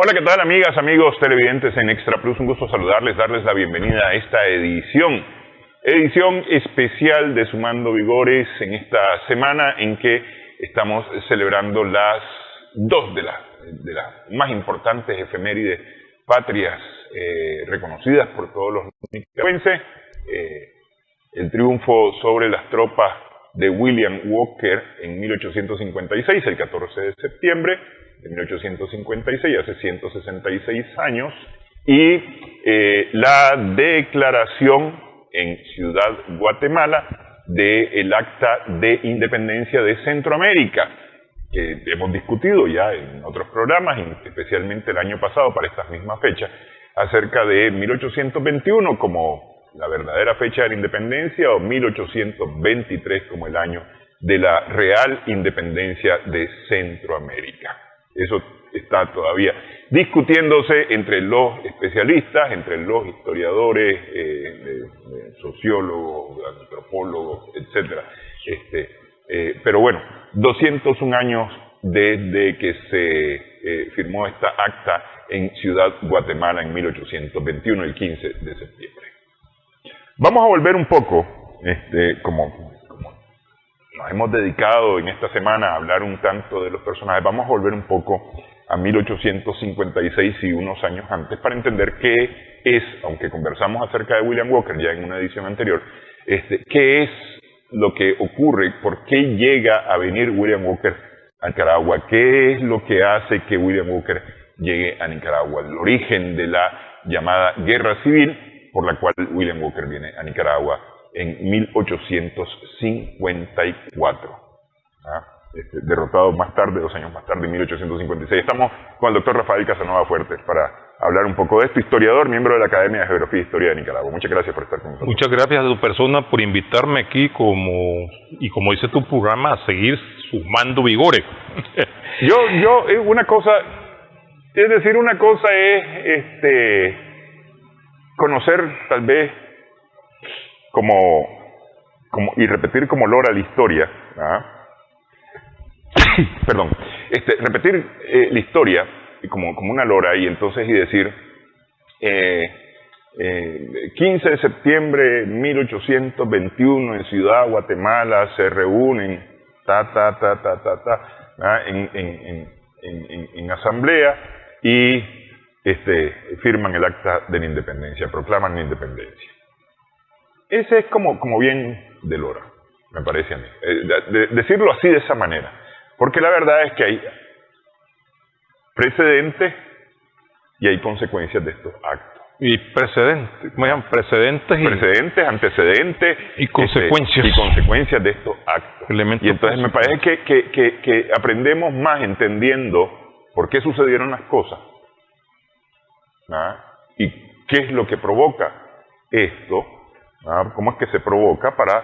Hola, ¿qué tal, amigas, amigos televidentes en Extra Plus? Un gusto saludarles, darles la bienvenida a esta edición especial de Sumando Vigores en esta semana en que estamos celebrando las dos de las más importantes efemérides patrias reconocidas por todos los nicaragüenses. El triunfo sobre las tropas de William Walker en 1856, el 14 de septiembre de 1856, hace 166 años, y la declaración en Ciudad Guatemala del Acta de Independencia de Centroamérica, que hemos discutido ya en otros programas, especialmente el año pasado para estas mismas fechas, acerca de 1821 como la verdadera fecha de la independencia o 1823 como el año de la real independencia de Centroamérica. Eso está todavía discutiéndose entre los especialistas, entre los historiadores, sociólogos, antropólogos, etc. Pero bueno, 201 años desde que se firmó esta acta en Ciudad Guatemala en 1821, el 15 de septiembre. Vamos a volver un poco, como nos hemos dedicado en esta semana a hablar un tanto de los personajes, vamos a volver un poco a 1856 y unos años antes para entender qué es, aunque conversamos acerca de William Walker ya en una edición anterior, qué es lo que ocurre, por qué llega a venir William Walker a Nicaragua, qué es lo que hace que William Walker llegue a Nicaragua, el origen de la llamada Guerra Civil por la cual William Walker viene a Nicaragua en 1854, derrotado más tarde, 2 años más tarde, en 1856. Estamos con el doctor Rafael Casanova Fuertes para hablar un poco de esto, historiador, miembro de la Academia de Geografía e Historia de Nicaragua. Muchas gracias por estar con nosotros. Muchas gracias a tu persona por invitarme aquí, como dice tu programa, a seguir sumando vigores. Una cosa es conocer tal vez y repetir como lora la historia, perdón, repetir la historia como una lora y entonces decir 15 de septiembre de 1821 en Ciudad Guatemala se reúnen en asamblea y firman el acta de la independencia, proclaman la independencia. Ese es como bien de lora, me parece a mí. Decirlo así de esa manera. Porque la verdad es que hay precedentes y hay consecuencias de estos actos. Y precedentes, ¿cómo llaman? Precedentes, antecedentes y consecuencias. Y consecuencias de estos actos. Elementos y entonces me parece que aprendemos más entendiendo por qué sucedieron las cosas. Y qué es lo que provoca esto, cómo es que se provoca para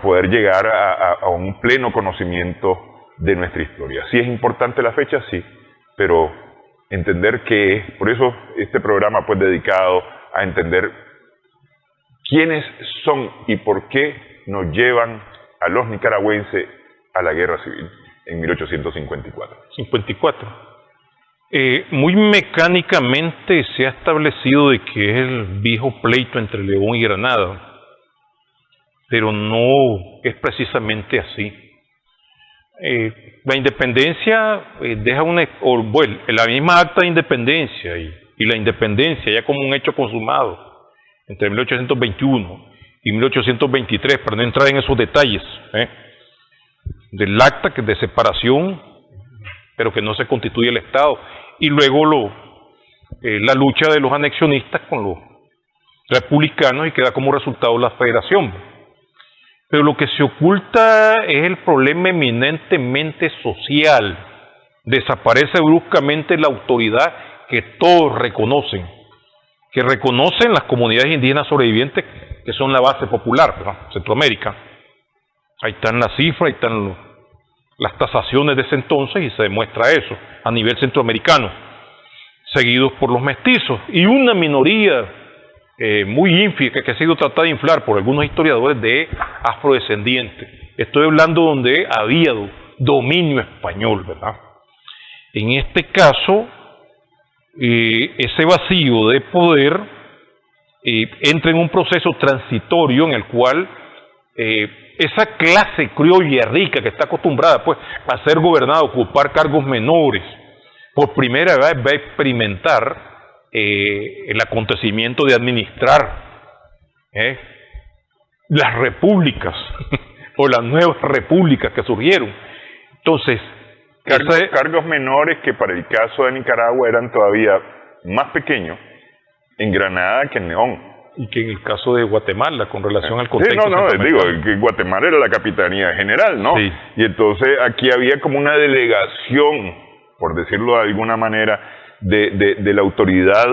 poder llegar a un pleno conocimiento de nuestra historia. Sí es importante la fecha, sí, pero entender qué es, por eso este programa pues dedicado a entender quiénes son y por qué nos llevan a los nicaragüenses a la guerra civil en 1854. 54. Muy mecánicamente se ha establecido de que es el viejo pleito entre León y Granada, pero no es precisamente así. La independencia deja la misma acta de independencia y la independencia ya como un hecho consumado entre 1821 y 1823, para no entrar en esos detalles, del acta de separación, pero que no se constituye el Estado, y luego la lucha de los anexionistas con los republicanos y que da como resultado la federación. Pero lo que se oculta es el problema eminentemente social. Desaparece bruscamente la autoridad que todos reconocen, que reconocen las comunidades indígenas sobrevivientes, que son la base popular, ¿verdad? Centroamérica. Ahí están las cifras, ahí están las tasaciones de ese entonces y se demuestra eso a nivel centroamericano, seguidos por los mestizos y una minoría muy ínfima que ha sido tratada de inflar por algunos historiadores de afrodescendientes. Estoy hablando donde había dominio español, ¿verdad? En este caso, ese vacío de poder entra en un proceso transitorio en el cual esa clase criolla rica que está acostumbrada pues a ser gobernada, a ocupar cargos menores, por primera vez va a experimentar el acontecimiento de administrar las repúblicas o las nuevas repúblicas que surgieron. Entonces, cargos menores que para el caso de Nicaragua eran todavía más pequeños en Granada que en León. Y que en el caso de Guatemala, con relación al contexto. Sí, digo, que Guatemala era la Capitanía General, ¿no? Sí. Y entonces aquí había como una delegación, por decirlo de alguna manera, de la autoridad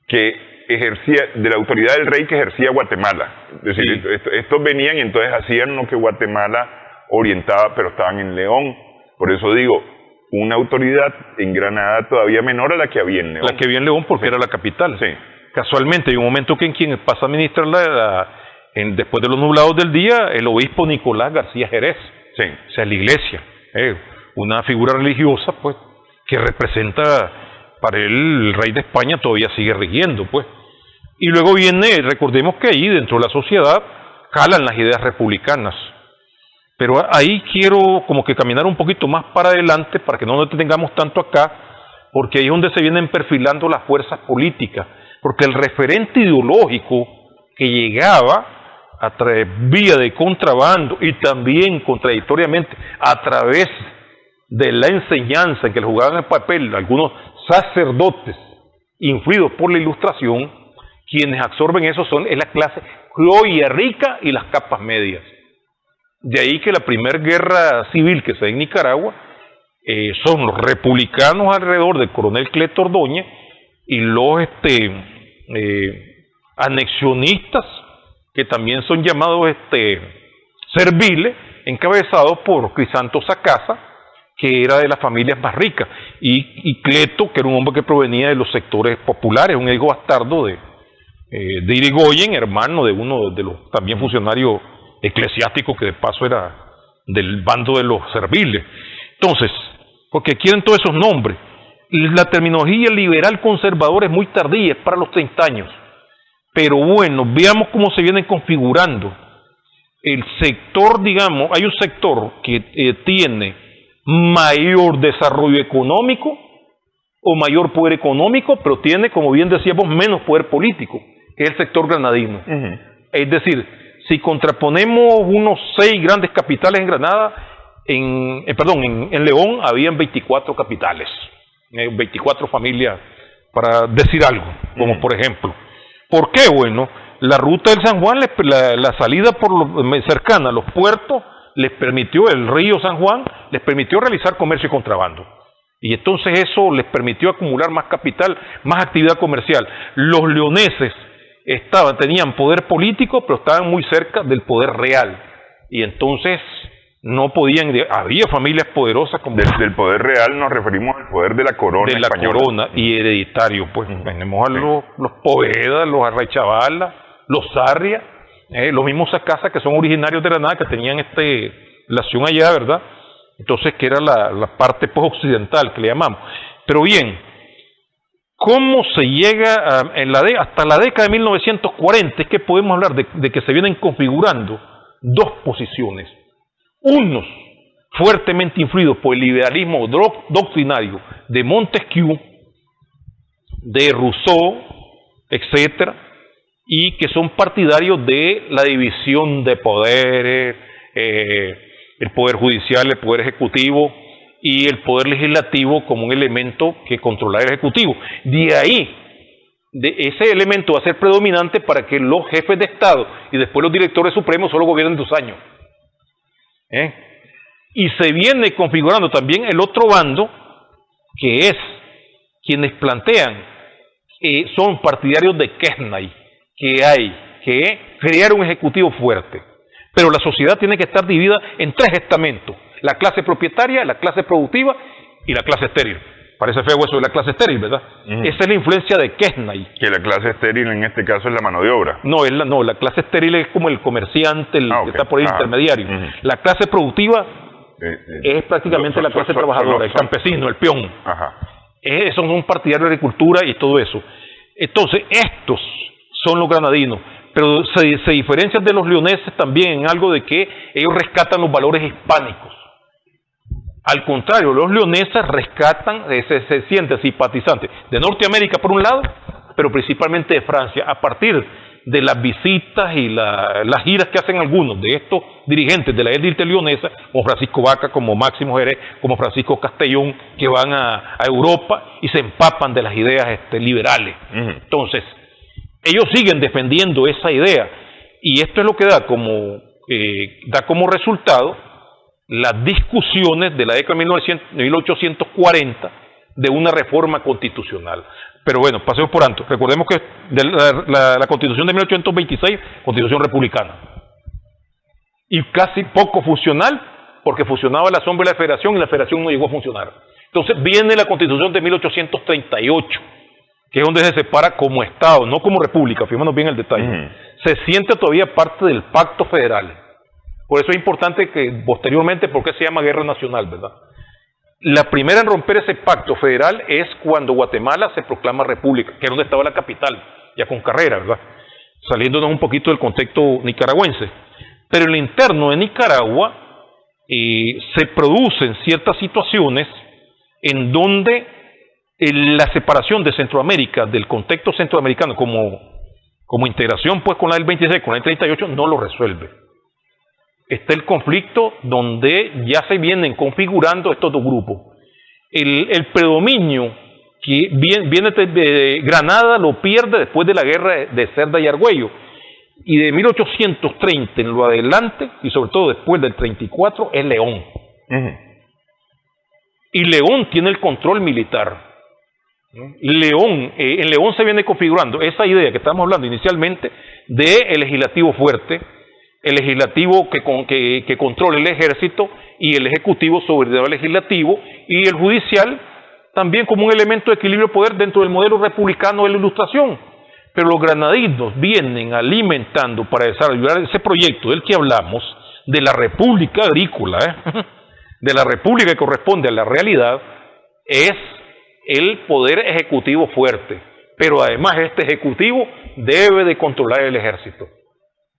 que ejercía, de la autoridad del rey que ejercía Guatemala. Es decir, sí, estos venían y entonces hacían lo que Guatemala orientaba, pero estaban en León. Por eso digo, una autoridad en Granada todavía menor a la que había en León. La que había en León porque era la capital. Sí. Casualmente, hay un momento que en quien pasa a administrarla, después de los nublados del día, el obispo Nicolás García Jerez. Sí. O sea, la iglesia, una figura religiosa, pues, que representa, para él, el rey de España todavía sigue rigiendo, pues. Y luego viene, recordemos que ahí, dentro de la sociedad, calan las ideas republicanas. Pero ahí quiero como que caminar un poquito más para adelante, para que no nos detengamos tanto acá, porque ahí es donde se vienen perfilando las fuerzas políticas. Porque el referente ideológico que llegaba a través vía de contrabando y también contradictoriamente a través de la enseñanza en que le jugaban el papel algunos sacerdotes influidos por la Ilustración, quienes absorben eso es la clase criolla rica y las capas medias. De ahí que la primera guerra civil que se da en Nicaragua son los republicanos alrededor del coronel Cleto Ordóñez y los anexionistas, que también son llamados serviles, encabezados por Crisanto Sacasa, que era de las familias más ricas, y Cleto, que era un hombre que provenía de los sectores populares, un hijo bastardo de Irigoyen, hermano de uno de los también funcionarios eclesiásticos, que de paso era del bando de los serviles. Entonces, porque quieren todos esos nombres. La terminología liberal conservadora es muy tardía, es para los 30 años. Pero bueno, veamos cómo se vienen configurando. El sector, digamos, hay un sector que tiene mayor desarrollo económico o mayor poder económico, pero tiene, como bien decíamos, menos poder político, que es el sector granadino. Uh-huh. Es decir, si contraponemos unos 6 grandes capitales en Granada, en León habían 24 capitales. 24 familias, para decir algo, como por ejemplo. ¿Por qué? Bueno, la ruta del San Juan, la salida cercana a los puertos, les permitió, el río San Juan, les permitió realizar comercio y contrabando. Y entonces eso les permitió acumular más capital, más actividad comercial. Los leoneses tenían poder político, pero estaban muy cerca del poder real. Y entonces no podían, había familias poderosas como del poder real nos referimos al poder de la corona de la española. Corona y hereditario, pues tenemos a los Poveda, los Arraichavala, los Sarria, los mismos Sacasa, que son originarios de Granada, que tenían relación allá, ¿verdad? Entonces, que era la parte pues occidental que le llamamos. Pero bien, ¿cómo se llega hasta la década de 1940? Es que podemos hablar de que se vienen configurando dos posiciones. Unos fuertemente influidos por el liberalismo doctrinario de Montesquieu, de Rousseau, etcétera, y que son partidarios de la división de poderes, el poder judicial, el poder ejecutivo y el poder legislativo como un elemento que controla el ejecutivo. De ahí, ese elemento va a ser predominante para que los jefes de Estado y después los directores supremos solo gobiernen 2 años. Y se viene configurando también el otro bando, que es quienes plantean, son partidarios de Kesnay, que hay que crear un ejecutivo fuerte. Pero la sociedad tiene que estar dividida en 3 estamentos: la clase propietaria, la clase productiva y la clase estéril. Parece feo eso de la clase estéril, ¿verdad? Esa es la influencia de Kesnay. Que la clase estéril en este caso es la mano de obra. No, la clase estéril es como el comerciante, que está por ahí intermediario. La clase productiva es prácticamente la clase trabajadora, el campesino, el peón. Son partidarios de agricultura y todo eso. Entonces, estos son los granadinos, pero se diferencian de los leoneses también en algo de que ellos rescatan los valores hispánicos. Al contrario, los leoneses rescatan, se sienten simpatizantes de Norteamérica por un lado, pero principalmente de Francia, a partir de las visitas y las giras que hacen algunos de estos dirigentes de la élite leonesa, como Francisco Vaca, como Máximo Jerez, como Francisco Castellón, que van a Europa y se empapan de las ideas liberales. Entonces, ellos siguen defendiendo esa idea, y esto es lo que da como resultado las discusiones de la década de 1840 de una reforma constitucional. Pero bueno, pasemos por alto. Recordemos que la Constitución de 1826, Constitución republicana, y casi poco funcional, porque funcionaba la sombra de la Federación y la Federación no llegó a funcionar. Entonces viene la Constitución de 1838, que es donde se separa como Estado, no como República, fijémonos bien el detalle. Se siente todavía parte del Pacto Federal. Por eso es importante que posteriormente, ¿por qué se llama Guerra Nacional, verdad? La primera en romper ese pacto federal es cuando Guatemala se proclama república, que es donde estaba la capital, ya con Carrera, ¿verdad? Saliéndonos un poquito del contexto nicaragüense. Pero en lo interno de Nicaragua se producen ciertas situaciones en donde la separación de Centroamérica, del contexto centroamericano como integración pues con la del 26, con la del 38, no lo resuelve. Está el conflicto donde ya se vienen configurando estos dos grupos. El predominio que viene de Granada lo pierde después de la guerra de Cerda y Argüello, y de 1830 en lo adelante, y sobre todo después del 34, es León. Y León tiene el control militar. En León se viene configurando esa idea que estamos hablando inicialmente de el legislativo fuerte, el legislativo que controla el ejército, y el ejecutivo sobre el legislativo, y el judicial también como un elemento de equilibrio de poder dentro del modelo republicano de la Ilustración. Pero los granadinos vienen alimentando para desarrollar ese proyecto del que hablamos, de la república agrícola, de la república que corresponde a la realidad, es el poder ejecutivo fuerte. Pero además este ejecutivo debe de controlar el ejército.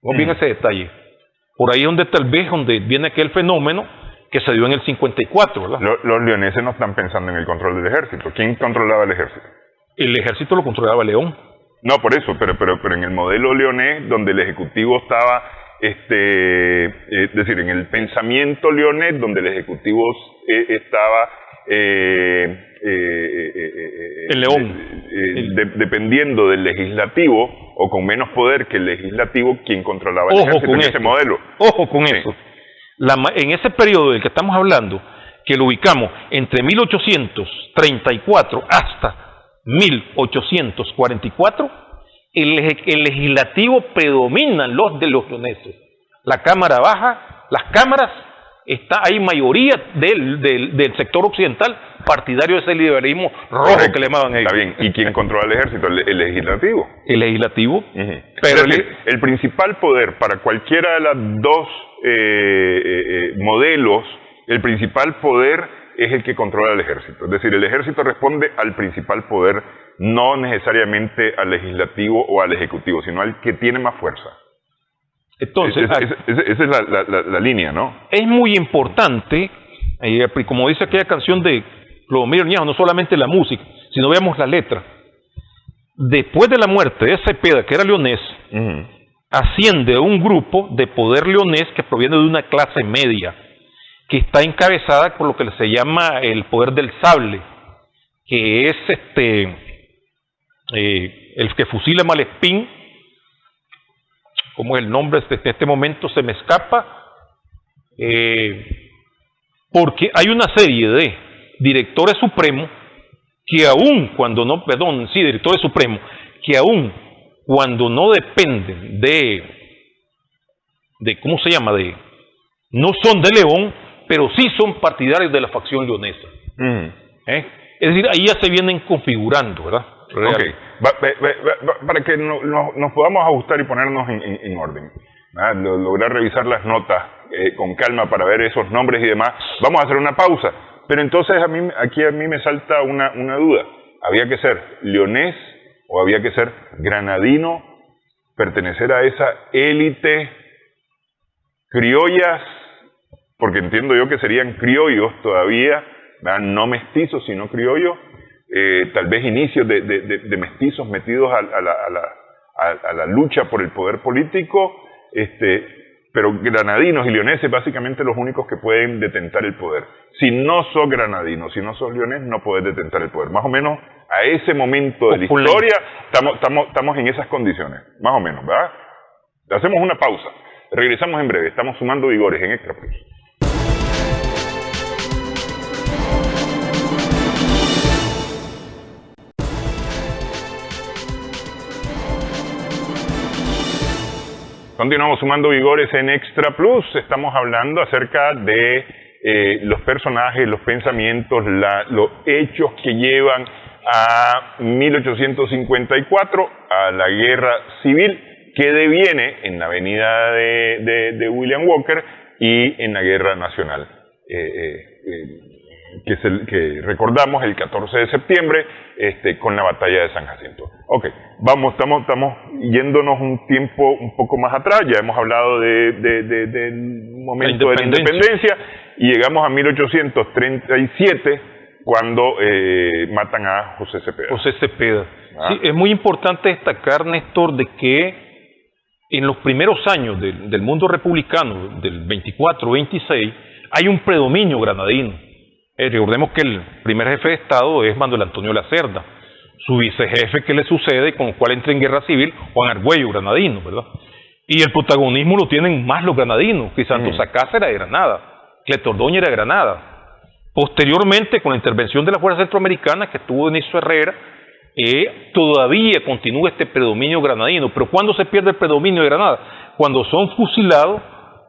No bien ese detalle. Por ahí donde tal vez donde viene aquel fenómeno que se dio en el 54, ¿verdad? Los leoneses no están pensando en el control del ejército. ¿Quién controlaba el ejército? El ejército lo controlaba León. No, por eso, pero en el modelo leonés, donde el ejecutivo estaba, es decir, en el pensamiento leonés, donde el ejecutivo estaba el León, dependiendo del legislativo, o con menos poder que el legislativo, quien controlaba el ejército en ese modelo. Ojo con eso. En ese periodo del que estamos hablando, que lo ubicamos entre 1834 hasta 1844, el legislativo predominan los de los leoneses. La Cámara Baja, las cámaras, hay mayoría del sector occidental partidario de ese liberalismo rojo. Correcto, que le llamaban ellos. Está bien. ¿Y quién controla el ejército? El legislativo. El legislativo. Pero el principal poder para cualquiera de las dos modelos, el principal poder es el que controla el ejército. Es decir, el ejército responde al principal poder, no necesariamente al legislativo o al ejecutivo, sino al que tiene más fuerza. Entonces, esa es la línea, ¿no? Es muy importante, como dice aquella canción de Clodomiro Ñejo, no solamente la música, sino veamos la letra. Después de la muerte de Cepeda, que era leonés, asciende un grupo de poder leonés que proviene de una clase media, que está encabezada por lo que se llama el poder del sable, que es el que fusila Malespín. ¿Cómo es el nombre? En este momento se me escapa, porque hay una serie de directores supremos que directores supremos que aún cuando no dependen ¿cómo se llama? No son de León, pero sí son partidarios de la facción leonesa. Es decir, ahí ya se vienen configurando, ¿verdad? Okay. Para que nos podamos ajustar y ponernos en orden, lograr revisar las notas con calma para ver esos nombres y demás, vamos a hacer una pausa Pero entonces aquí a mí me salta una duda. ¿Había que ser leonés o había que ser granadino, pertenecer a esa élite criollas? Porque entiendo yo que serían criollos todavía, ¿verdad? No mestizos, sino criollos, tal vez inicios de mestizos metidos a la lucha por el poder político, pero granadinos y leoneses básicamente los únicos que pueden detentar el poder. Si no sos granadino, si no sos leonés, no podés detentar el poder. Más o menos a ese momento de la historia estamos en esas condiciones, más o menos, ¿verdad? Hacemos una pausa, regresamos en breve, estamos sumando vigores en Extra Plus. Continuamos sumando vigores en Extra Plus. Estamos hablando acerca de los personajes, los pensamientos, los hechos que llevan a 1854, a la Guerra Civil, que deviene en la avenida de William Walker y en la Guerra Nacional, que recordamos el 14 de septiembre con la batalla de San Jacinto. Ok, estamos yéndonos un tiempo un poco más atrás, ya hemos hablado del momento de la independencia y llegamos a 1837 cuando matan a José Cepeda. José Cepeda. Sí, es muy importante destacar, Néstor, de que en los primeros años del mundo republicano, del 24-26, hay un predominio granadino. Recordemos que el primer jefe de Estado es Manuel Antonio Lacerda, su vicejefe que le sucede, con el cual entra en guerra civil, Juan Argüello, granadino, ¿verdad? Y el protagonismo lo tienen más los granadinos, que Santos Acácer era de Granada, Cleto Ordóñez era de Granada. Posteriormente, con la intervención de las fuerzas centroamericanas que tuvo Denisio Herrera, todavía continúa este predominio granadino. Pero ¿cuándo se pierde el predominio de Granada? Cuando son fusilados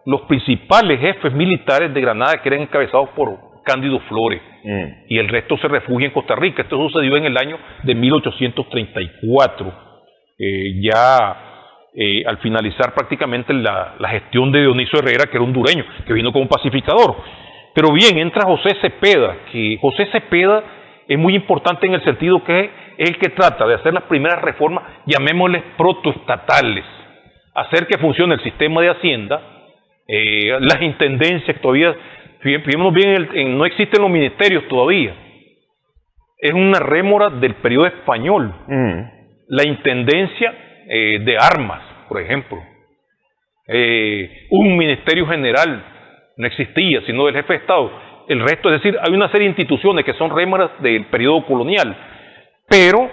los principales jefes militares de Granada, que eran encabezados por Cándido Flores, y el resto se refugia en Costa Rica. Esto sucedió en el año de 1834, al finalizar prácticamente la gestión de Dionisio Herrera, que era hondureño, que vino como pacificador. Pero bien, entra José Cepeda, que José Cepeda es muy importante en el sentido que es el que trata de hacer las primeras reformas, llamémosles protoestatales, hacer que funcione el sistema de Hacienda, las intendencias que todavía, fijémonos bien, no existen los ministerios todavía. Es una rémora del periodo español. La intendencia de armas, por ejemplo. Un ministerio general no existía, sino del jefe de Estado. El resto, es decir, hay una serie de instituciones que son rémoras del periodo colonial. Pero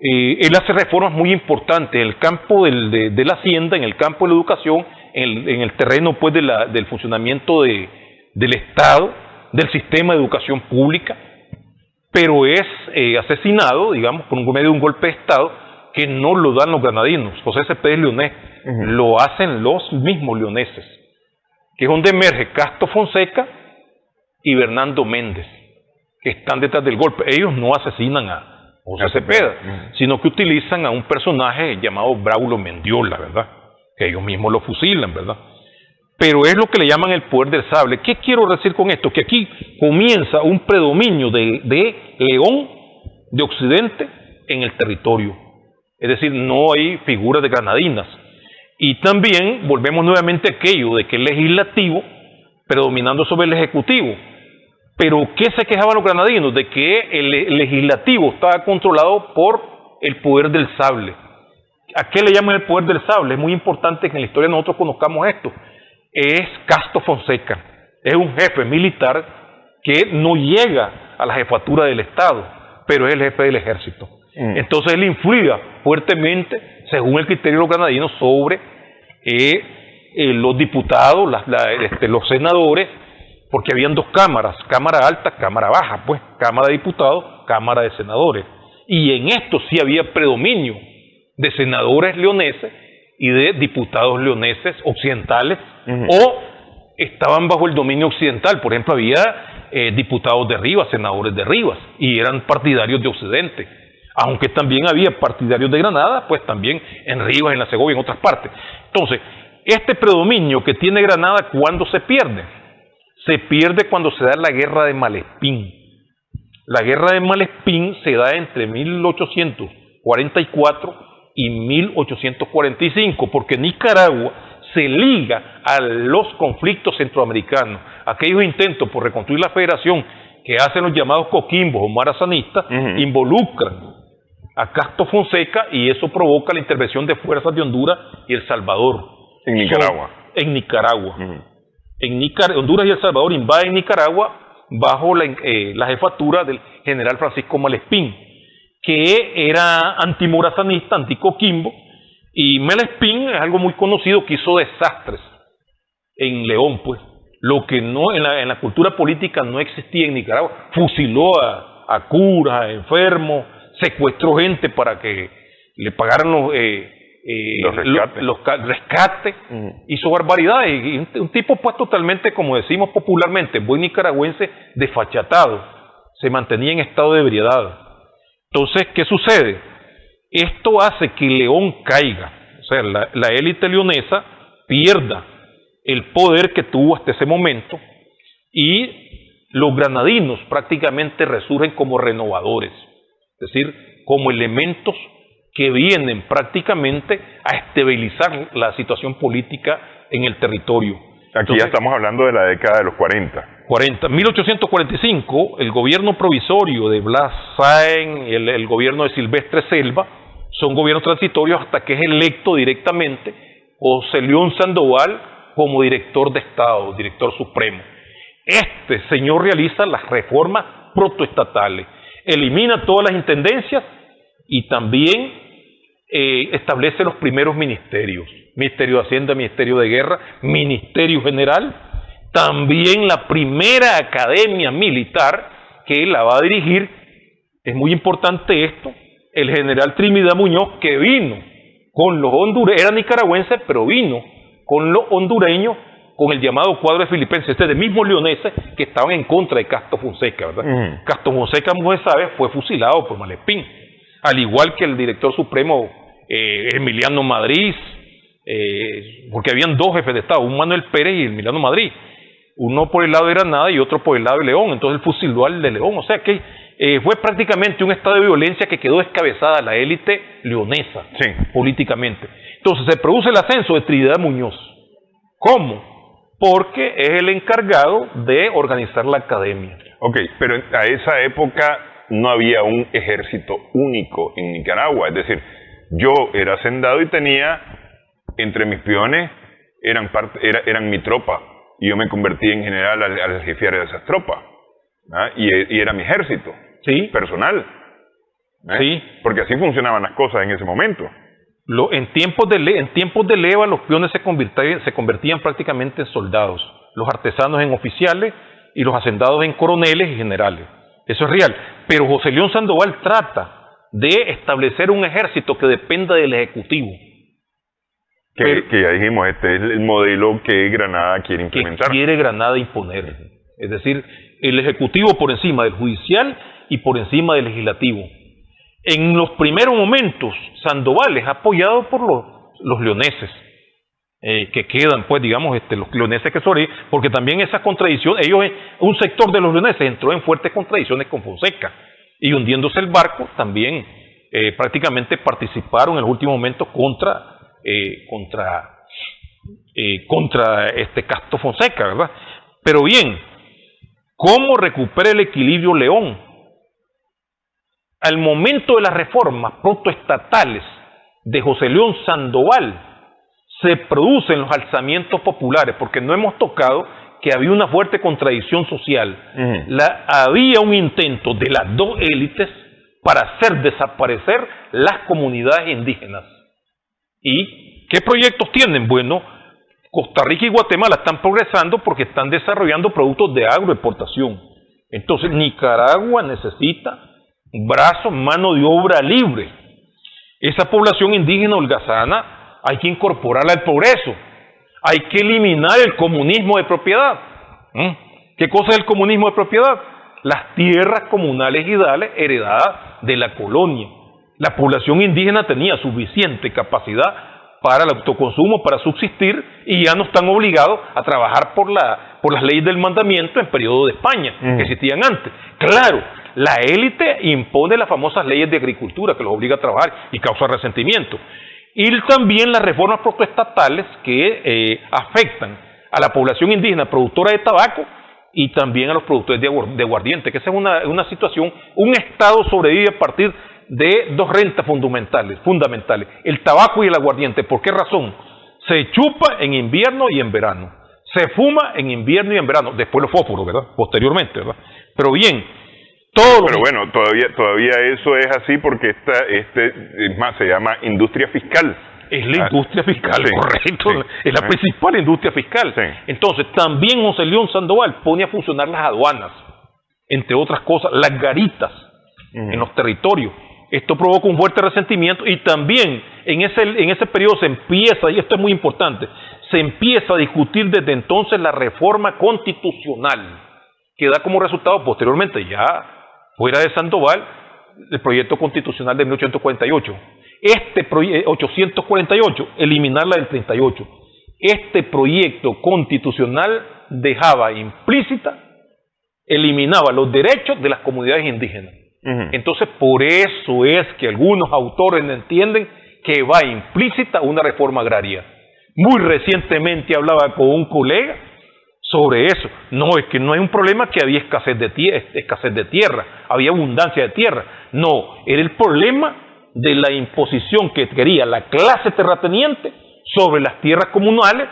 él hace reformas muy importantes en el campo de la hacienda, en el campo de la educación, en el terreno pues del funcionamiento del Estado, del sistema de educación pública, pero es asesinado, digamos, por medio de un golpe de Estado que no lo dan los granadinos. José Cepeda es leonés, lo hacen los mismos leoneses, que es donde emerge Castro Fonseca y Bernardo Méndez, que están detrás del golpe. Ellos no asesinan a José Cepeda, sino que utilizan a un personaje llamado Braulio Mendiola, ¿verdad? Que ellos mismos lo fusilan, ¿verdad? Pero es lo que le llaman el poder del sable. ¿Qué quiero decir con esto? Que aquí comienza un predominio de León, de Occidente, en el territorio. Es decir, no hay figuras de granadinas. Y también volvemos nuevamente a aquello de que el legislativo predominando sobre el ejecutivo. Pero ¿qué se quejaban los granadinos? De que el legislativo estaba controlado por el poder del sable. ¿A qué le llaman el poder del sable? Es muy importante que en la historia nosotros conozcamos esto. Es Castro Fonseca, es un jefe militar que no llega a la jefatura del Estado, pero es el jefe del ejército. Entonces él influye fuertemente, según el criterio de los granadinos, sobre los diputados, los senadores, porque habían dos cámaras, cámara alta, cámara baja, pues, cámara de diputados, cámara de senadores. Y en esto sí había predominio de senadores leoneses y de diputados leoneses occidentales, o estaban bajo el dominio occidental. Por ejemplo, había diputados de Rivas, senadores de Rivas, y eran partidarios de Occidente, aunque también había partidarios de Granada, pues también en Rivas, en la Segovia, en otras partes. Entonces, este predominio que tiene Granada, ¿cuándo se pierde? Se pierde cuando se da la guerra de Malepín. La guerra de Malespín se da entre 1844 y 1845, porque Nicaragua se liga a los conflictos centroamericanos, aquellos intentos por reconstruir la federación que hacen los llamados coquimbos o marazanistas, involucran a Castro Fonseca y eso provoca la intervención de fuerzas de Honduras y El Salvador. En Nicaragua. En Nicaragua. Honduras y El Salvador invaden Nicaragua bajo la jefatura del general Francisco Malespín, que era antimorazanista, anticoquimbo, y Malespín es algo muy conocido que hizo desastres en León, pues, lo que no en la cultura política no existía en Nicaragua. Fusiló a curas, a enfermos, secuestró gente para que le pagaran los rescates, hizo barbaridades, y un tipo pues totalmente, como decimos popularmente, buen nicaragüense, desfachatado, se mantenía en estado de ebriedad. Entonces, ¿qué sucede? Esto hace que León caiga, o sea, la élite leonesa pierda el poder que tuvo hasta ese momento, y los granadinos prácticamente resurgen como renovadores, es decir, como elementos que vienen prácticamente a estabilizar la situación política en el territorio. Aquí ya estamos hablando de la década de los 40. 1845, el gobierno provisorio de Blas Sáenz, el gobierno de Silvestre Selva, son gobiernos transitorios hasta que es electo directamente José León Sandoval como director de Estado, director supremo. Este señor realiza las reformas protoestatales, elimina todas las intendencias y también establece los primeros ministerios, Ministerio de Hacienda, Ministerio de Guerra, Ministerio General, también la primera academia militar que la va a dirigir, es muy importante esto, el general Trinidad Muñoz, que vino con los hondureños, era nicaragüense, pero vino con los hondureños, con el llamado cuadro de filipenses, de mismos leoneses que estaban en contra de Castro Fonseca, ¿verdad? Castro Fonseca, como se sabe, fue fusilado por Malespín, al igual que el director supremo Emiliano Madrid, porque habían dos jefes de Estado, un Manuel Pérez y Emiliano Madrid, uno por el lado de Granada y otro por el lado de León, entonces él fusiló al de León, o sea que fue prácticamente un estado de violencia que quedó descabezada la élite leonesa, políticamente. Entonces se produce el ascenso de Trinidad Muñoz. ¿Cómo? Porque es el encargado de organizar la academia. Ok, pero a esa época no había un ejército único en Nicaragua, es decir, yo era hacendado y tenía, entre mis peones, eran mi tropa, y yo me convertí en general al jefe de esas tropas, y era mi ejército personal, porque así funcionaban las cosas en ese momento. En tiempos de leva los peones se convertían prácticamente en soldados, los artesanos en oficiales y los hacendados en coroneles y generales. Eso es real. Pero José León Sandoval trata de establecer un ejército que dependa del Ejecutivo. Que ya dijimos, este es el modelo que Granada quiere implementar. Que quiere Granada imponer. Es decir, el Ejecutivo por encima del Judicial y por encima del Legislativo. En los primeros momentos, Sandoval es apoyado por los leoneses, que quedan, pues, digamos, los leoneses que sobreviven, porque también esa contradicción, un sector de los leoneses entró en fuertes contradicciones con Fonseca, y hundiéndose el barco, también prácticamente participaron en los últimos momentos contra Castro Fonseca, ¿verdad? Pero bien, ¿cómo recupera el equilibrio León? Al momento de las reformas protoestatales de José León Sandoval, se producen los alzamientos populares, porque no hemos tocado que había una fuerte contradicción social. Había un intento de las dos élites para hacer desaparecer las comunidades indígenas. ¿Y qué proyectos tienen? Bueno, Costa Rica y Guatemala están progresando porque están desarrollando productos de agroexportación. Entonces, Nicaragua necesita brazos, mano de obra libre. Esa población indígena holgazana hay que incorporarla al progreso. Hay que eliminar el comunismo de propiedad. ¿Qué cosa es el comunismo de propiedad? Las tierras comunales y dales heredadas de la colonia. La población indígena tenía suficiente capacidad para el autoconsumo, para subsistir, y ya no están obligados a trabajar por las leyes del mandamiento en periodo de España, que existían antes. Claro, La élite impone las famosas leyes de agricultura que los obliga a trabajar y causa resentimiento. Y también las reformas protoestatales que afectan a la población indígena productora de tabaco y también a los productores de aguardiente, que esa es una situación. Un Estado sobrevive a partir de dos rentas fundamentales, el tabaco y el aguardiente. ¿Por qué razón? Se chupa en invierno y en verano, se fuma en invierno y en verano, después los fósforos, ¿verdad? Posteriormente, ¿verdad? Pero bien, pero bueno, todavía eso es así porque es más, se llama industria fiscal. Es la industria fiscal, sí, correcto, sí, es la principal industria fiscal. Sí. Entonces, también José León Sandoval pone a funcionar las aduanas, entre otras cosas, las garitas en los territorios. Esto provoca un fuerte resentimiento y también en ese periodo se empieza, y esto es muy importante, se empieza a discutir desde entonces la reforma constitucional, que da como resultado posteriormente, ya fuera de Sandoval, el proyecto constitucional de 1848. 848, eliminar la del 38. Este proyecto constitucional dejaba implícita, eliminaba los derechos de las comunidades indígenas. Entonces, por eso es que algunos autores entienden que va implícita una reforma agraria. Muy recientemente hablaba con un colega sobre eso. No, es que no hay un problema que había escasez de tierra, había abundancia de tierra. No, era el problema de la imposición que quería la clase terrateniente sobre las tierras comunales,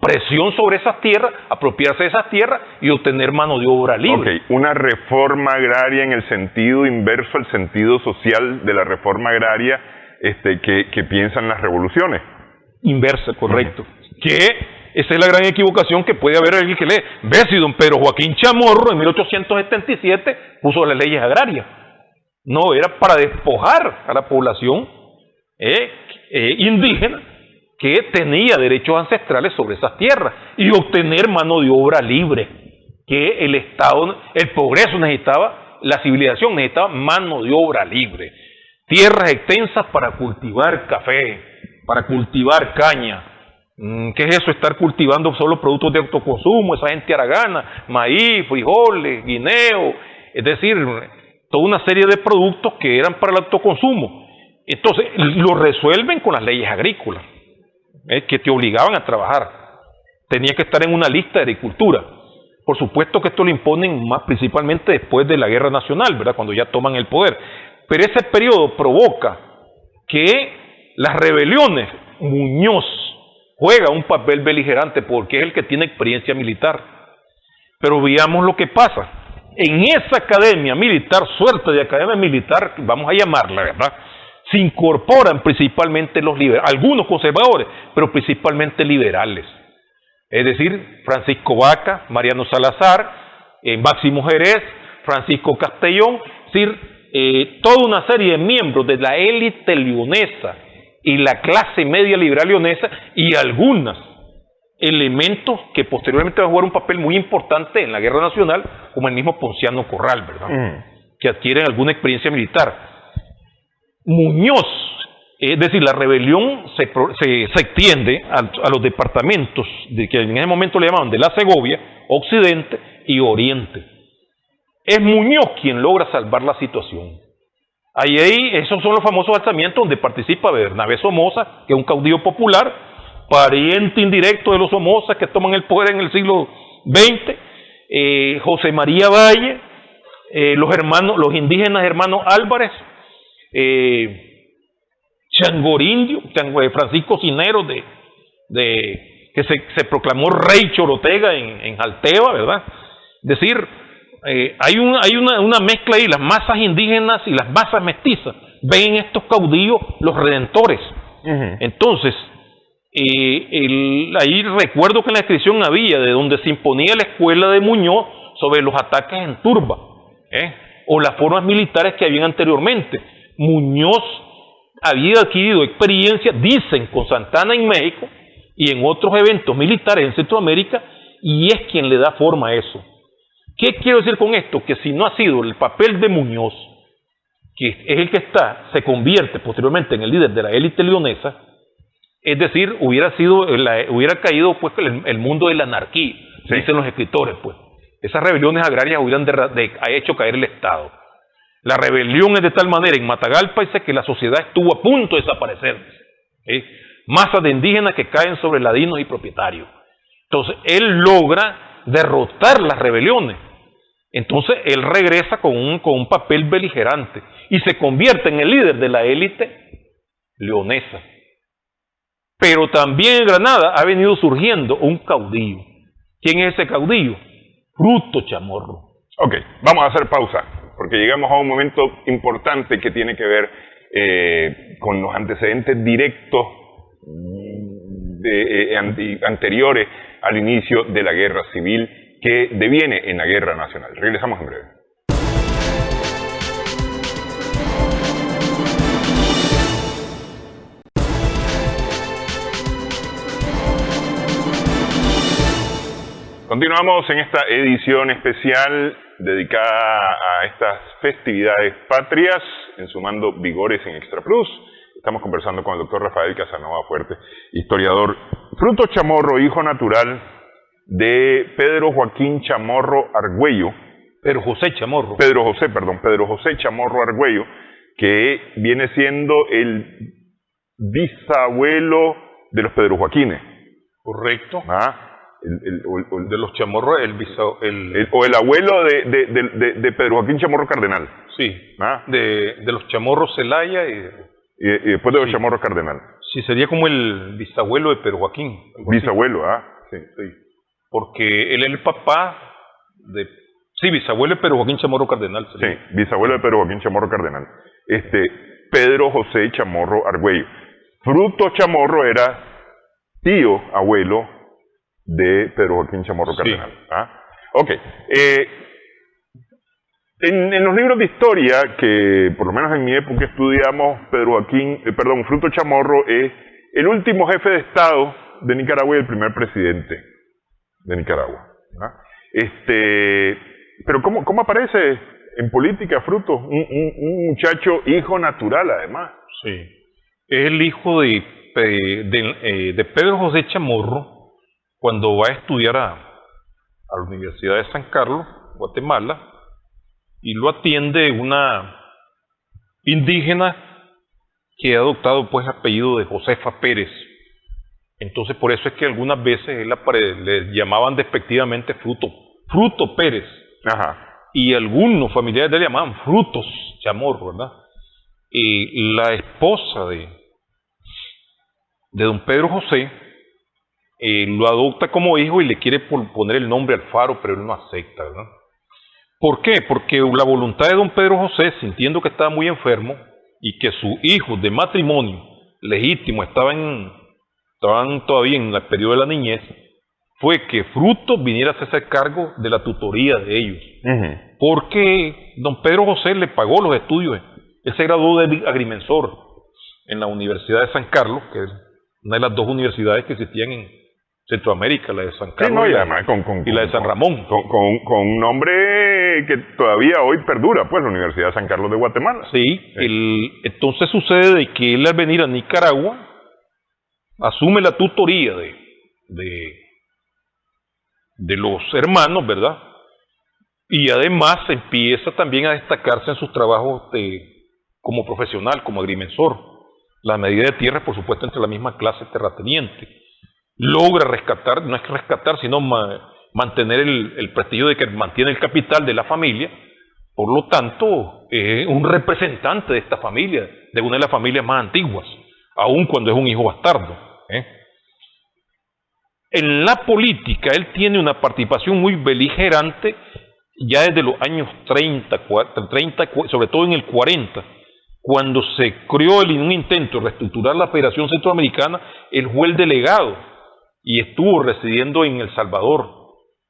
presión sobre esas tierras, apropiarse de esas tierras y obtener mano de obra libre. Ok, una reforma agraria en el sentido inverso al sentido social de la reforma agraria que piensan las revoluciones. Inversa, correcto. Que esa es la gran equivocación que puede haber alguien que lee. Ve si don Pedro Joaquín Chamorro en 1877 puso las leyes agrarias. No, era para despojar a la población indígena que tenía derechos ancestrales sobre esas tierras y obtener mano de obra libre, que el Estado, el progreso necesitaba, la civilización necesitaba mano de obra libre, tierras extensas para cultivar café, para cultivar caña. ¿Qué es eso? Estar cultivando solo productos de autoconsumo, esa gente haragana, maíz, frijoles, guineo, es decir, toda una serie de productos que eran para el autoconsumo. Entonces, lo resuelven con las leyes agrícolas, que te obligaban a trabajar. Tenía que estar en una lista de agricultura. Por supuesto que esto lo imponen más principalmente después de la Guerra Nacional, ¿verdad? Cuando ya toman el poder. Pero ese periodo provoca que las rebeliones, Muñoz juega un papel beligerante porque es el que tiene experiencia militar. Pero veamos lo que pasa. En esa academia militar, suerte de academia militar, vamos a llamarla, ¿verdad?, se incorporan principalmente los liberales, algunos conservadores, pero principalmente liberales. Es decir, Francisco Vaca, Mariano Salazar, Máximo Jerez, Francisco Castellón, es decir, toda una serie de miembros de la élite leonesa y la clase media liberal leonesa y algunos elementos que posteriormente van a jugar un papel muy importante en la Guerra Nacional, como el mismo Ponciano Corral, ¿verdad?, que adquieren alguna experiencia militar. Muñoz, es decir, la rebelión se extiende a los departamentos que en ese momento le llamaban de la Segovia, Occidente y Oriente. Es Muñoz quien logra salvar la situación. Ahí esos son los famosos alzamientos donde participa Bernabé Somoza, que es un caudillo popular, pariente indirecto de los Somoza que toman el poder en el siglo XX, José María Valle, los indígenas hermanos Álvarez, Changorindio, Francisco Cisneros, que se proclamó rey chorotega en Jalteba, ¿verdad? Es decir, hay una mezcla ahí, las masas indígenas y las masas mestizas ven en estos caudillos los redentores. Entonces, ahí recuerdo que en la descripción había de donde se imponía la escuela de Muñoz sobre los ataques en turba, o las formas militares que habían anteriormente. Muñoz había adquirido experiencia, dicen, con Santana en México y en otros eventos militares en Centroamérica, y es quien le da forma a eso. ¿Qué quiero decir con esto? Que si no ha sido el papel de Muñoz, que es el que se convierte posteriormente en el líder de la élite leonesa, es decir, hubiera caído pues el mundo de la anarquía, dicen los escritores, pues. esas rebeliones agrarias hubieran hecho caer el Estado. La rebelión es de tal manera en Matagalpa, dice que la sociedad estuvo a punto de desaparecer. Masas de indígenas que caen sobre ladinos y propietarios. Entonces, él logra derrotar las rebeliones. Entonces, él regresa con un papel beligerante y se convierte en el líder de la élite leonesa. Pero también en Granada ha venido surgiendo un caudillo. ¿Quién es ese caudillo? Fruto Chamorro. Ok, vamos a hacer pausa, porque llegamos a un momento importante que tiene que ver con los antecedentes directos anteriores al inicio de la guerra civil que deviene en la guerra nacional. Regresamos en breve. Continuamos en esta edición especial dedicada a estas festividades patrias, en Sumando Vigores en Extra Plus. Estamos conversando con el doctor Rafael Casanova Fuerte, historiador. Fruto Chamorro, hijo natural de Pedro Joaquín Chamorro Argüello. Pedro José Chamorro Argüello, que viene siendo el bisabuelo de los Pedro Joaquines. Correcto. De los Chamorros, o el abuelo de Pedro Joaquín Chamorro Cardenal. Sí, de los Chamorros Zelaya y después de los Chamorros Cardenal. Sí, sería como el bisabuelo de Pedro Joaquín. Bisabuelo, sí. Porque él es el papá de... Sí, bisabuelo de Pedro Joaquín Chamorro Cardenal. Sería. Sí, bisabuelo de Pedro Joaquín Chamorro Cardenal. Pedro José Chamorro Argüello. Fruto Chamorro era tío, abuelo de Pedro Joaquín Chamorro Cardenal. Ok. En los libros de historia, que por lo menos en mi época estudiamos, Fruto Chamorro es el último jefe de Estado de Nicaragua y el primer presidente de Nicaragua. Pero ¿cómo aparece en política Fruto? Un muchacho hijo natural, además. Sí. Es el hijo de Pedro José Chamorro, cuando va a estudiar a la Universidad de San Carlos, Guatemala, y lo atiende una indígena que ha adoptado pues el apellido de Josefa Pérez. Entonces por eso es que algunas veces le llamaban despectivamente Fruto Pérez. Ajá. Y algunos familiares de él le llamaban Frutos Chamorro, ¿verdad? Y la esposa de don Pedro José lo adopta como hijo y le quiere poner el nombre Alfaro, pero él no acepta, ¿verdad? ¿Por qué? Porque la voluntad de don Pedro José, sintiendo que estaba muy enfermo y que sus hijos de matrimonio legítimo estaban todavía en el periodo de la niñez, fue que Fruto viniera a hacerse cargo de la tutoría de ellos. Uh-huh. Porque don Pedro José le pagó los estudios. Él se graduó de agrimensor en la Universidad de San Carlos, que es una de las dos universidades que existían en Centroamérica, la de San Carlos y la de San Ramón. Con un nombre que todavía hoy perdura, pues, la Universidad de San Carlos de Guatemala. Sí. Entonces sucede de que él al venir a Nicaragua asume la tutoría de los hermanos, ¿verdad? Y además empieza también a destacarse en sus trabajos como profesional, como agrimensor. La medida de tierra, por supuesto, entre la misma clase terrateniente. Logra rescatar, no es que rescatar, sino mantener el prestigio de que mantiene el capital de la familia. Por lo tanto, es un representante de esta familia, de una de las familias más antiguas, aun cuando es un hijo bastardo. En la política, él tiene una participación muy beligerante ya desde los años 30, sobre todo en el 40, cuando se creó un intento de reestructurar la Federación Centroamericana. Él fue el delegado y estuvo residiendo en El Salvador,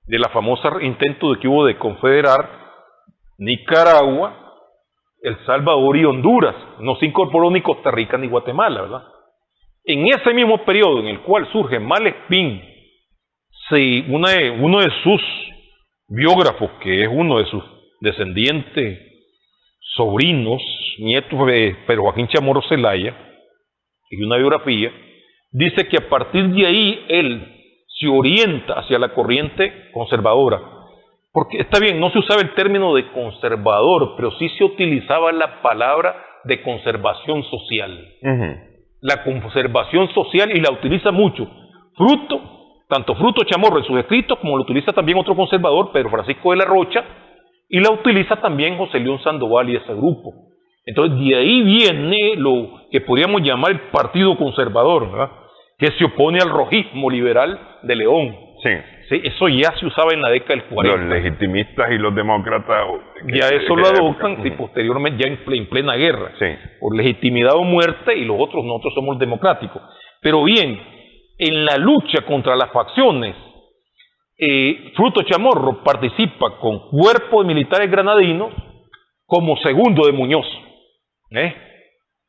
de la famosa intento que hubo de confederar Nicaragua, El Salvador y Honduras. No se incorporó ni Costa Rica ni Guatemala, ¿verdad? En ese mismo periodo en el cual surge Malespín, uno de sus biógrafos, que es uno de sus descendientes, sobrinos, nietos de Pedro Joaquín Chamorro Zelaya, y una biografía, dice que a partir de ahí él se orienta hacia la corriente conservadora porque está bien, no se usaba el término de conservador, pero sí se utilizaba la palabra de conservación social. La conservación social, y la utiliza mucho tanto Fruto Chamorro en sus escritos, como lo utiliza también otro conservador, Pedro Francisco de la Rocha, y la utiliza también José León Sandoval y ese grupo. Entonces, de ahí viene lo que podríamos llamar el Partido Conservador, ¿verdad?, que se opone al rojismo liberal de León. Sí, eso ya se usaba en la década del 40. Los legitimistas y los demócratas. Ya eso lo adoptan y posteriormente, ya en plena guerra. Por legitimidad o muerte, y los otros, nosotros somos democráticos. Pero bien, en la lucha contra las facciones, Fruto Chamorro participa con cuerpos de militares granadinos como segundo de Muñoz.